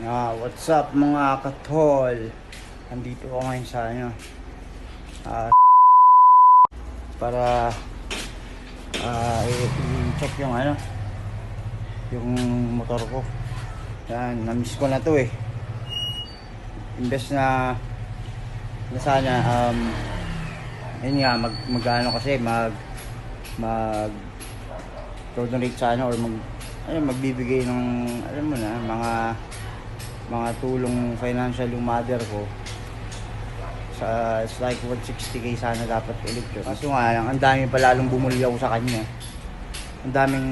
What's up mga katol? Andito ako ngayon sa para i-check yung yung motor ko. Yan, na-miss ko na to eh. Imbes na sana yun nga mag-ano kasi mag donate sa or magbibigay ng alam mo na mga tulong financial yung mother ko sa it's like 160k sana dapat ulit yun. Kaso nga lang, ang dami pa lalong bumulyaw sa kanya, ang daming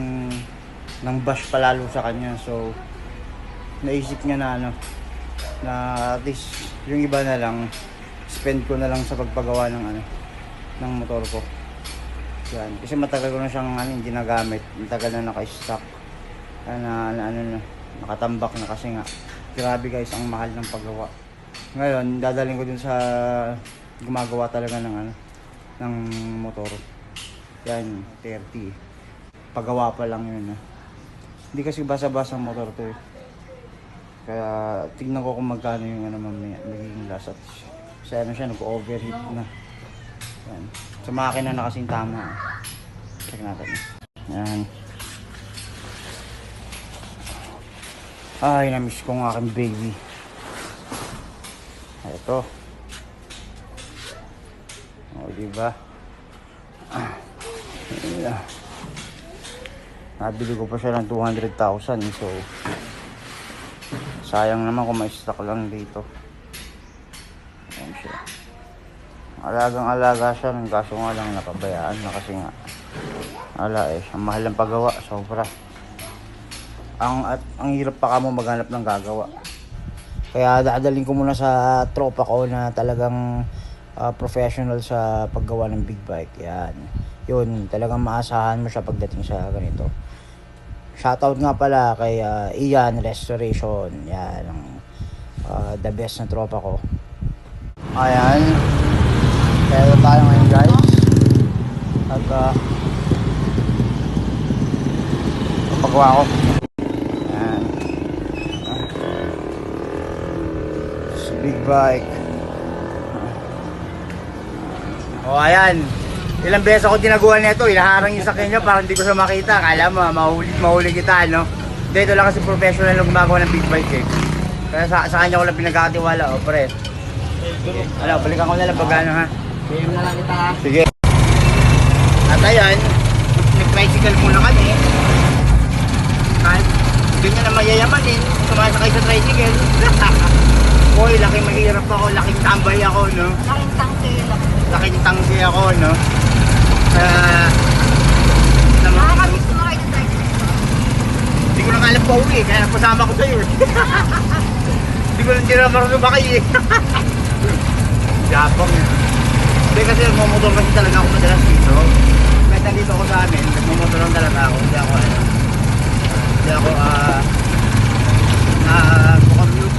nang bash pa lalo sa kanya. So naisip niya na na at least yung iba na lang spend ko na lang sa pagpagawa ng motor ko. Yan, kasi matagal ko na siyang ginagamit, matagal na naka-stock na nakatambak na kasi nga grabe guys ang mahal ng paggawa. Ngayon dadalhin ko dun sa gumagawa talaga ng motor. Yan, 30 paggawa pa lang yun Hindi kasi basa-basa ang motor to eh. Kaya tignan ko kung magkano yung mamaya magiging last at siya nag-overheat na. Yan, sa makina na kasing tama. Check natin. Yan. Ay, na-miss ko ng aking baby. Ito. O, diba? Nabili ko pa siya ng 200,000. So, sayang naman kung may stock lang dito. Ayan siya. Alagang-alaga siya. Ng kaso nga lang napabayaan na kasi nga. Ang mahal ng paggawa. Sobra. Ang hirap pa kamo maghanap ng gagawa. Kaya dadalhin ko muna sa tropa ko na talagang professional sa paggawa ng big bike. Yan. Yun, talagang maasahan mo siya pagdating sa ganito. Shoutout nga pala kay Ian Restoration. Yan, the best na tropa ko. Ayan. Kaya tayo ngayon guys. At paggawa ko. Big bike. Ayan. Ilang beses ako dinaguan nito, inaharang yung sakyan niya para hindi ko siya makita. Kala mo, mahuli kita, no? Dito lang kasi professional yung gumagawa ng big bike eh. Kaya sa kanya ko lang pinagkakatiwala, pre. Sige. Balikan ko na lang pag ha. Bigyan na lang kita ha. Sige. At ayan, nag-tricycle muna kami. Kahit ganyan na mayayamanin, sumasakay sa tricycle. Hoy, laking mahirap ako, laking tambay ako, no? Laking tangke ako, no? Nakakamiss mo kayo sa tricycle. Hindi ko lang alam pa uwi, kaya napasama ko sa'yo. Hindi na marunong ba kayo eh. Japong eh. Hindi kasi nagmamotor kasi talaga ako madalas dito. Kahit nandito ako sa amin, nagmamotor lang talaga ako. Hindi ako commute.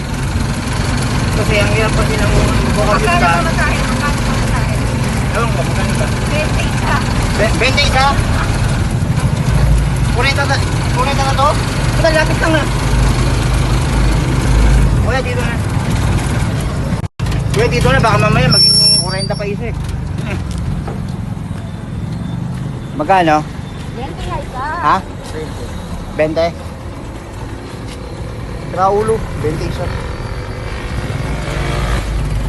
Kasi ang hirap pa din ang commute ka. Magkano masahin? Ewan ko, magkano ba? 20 isa? 40 na to? Ito, lapit lang na. Kuya, dito na. Kuya, dito na. Baka mamaya maging 40 pa isa eh. Magkano? 20 isa. Ha? 20. Traulo, 20 isa.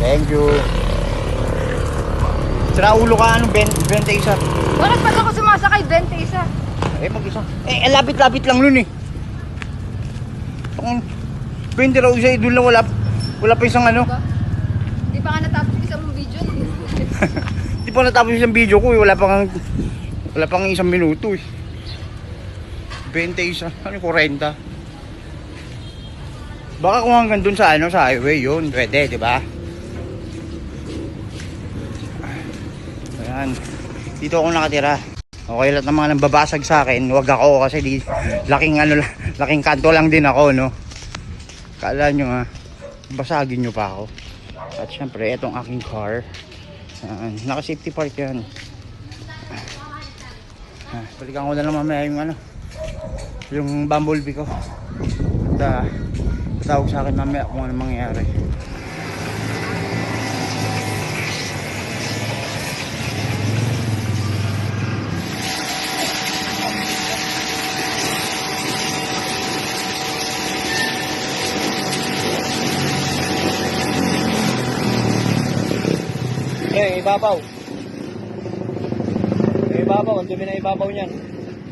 Thank you. Traulo ka 20 isa. Bakit pag ako sumasakay 20 isa? Mag-isa. Lapit-lapit lang nun eh. 20 raw isa, doon lang wala pa isang Diba? Di pa nga natapos isang video. Di pa natapos isang video ko eh. Wala pang isang minuto eh. 20 isa. 40. Baka kung hanggang dun sa highway yun, pwede, di ba? Ayan. Dito ako nakatira. Okay, lahat ng mga nambabasag sa akin, wag ako kasi laking kanto lang din ako, no? Kala nyo basagin nyo pa ako. At syempre, etong aking car. Naka safety park yan. Balikan ko na lang mamaya yung bumblebee ko. At Tawag sa akin mamaya kung ano mangyayari. Ibabaw. Ibabaw, ang dumi na ibabaw niyan.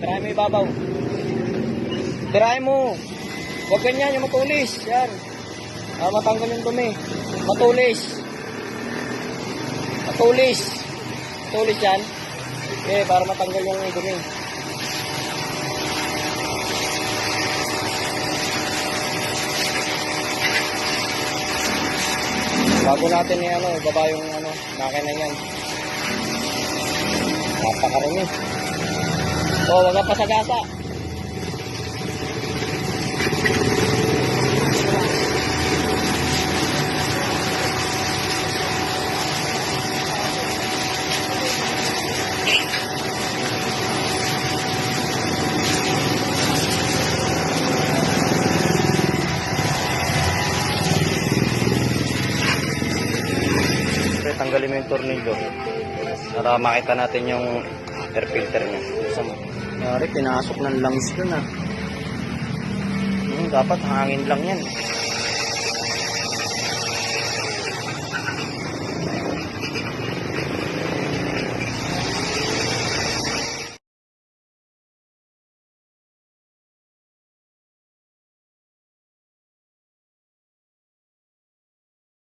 Tirahin mo ibabaw. Tirahin mo. Huwag ganyan, yung matulis. Yan. Matanggal yung dumi. Matulis. Matulis. Matulis yan. Okay, para matanggal yung dumi. Bago natin ibaba yung makina yan. Napakarami. Wag ka pasagasa. Tanggalin mo yung tornilyo para makita natin yung air filter niya. Pinasok ng langis dun dapat hangin lang yan.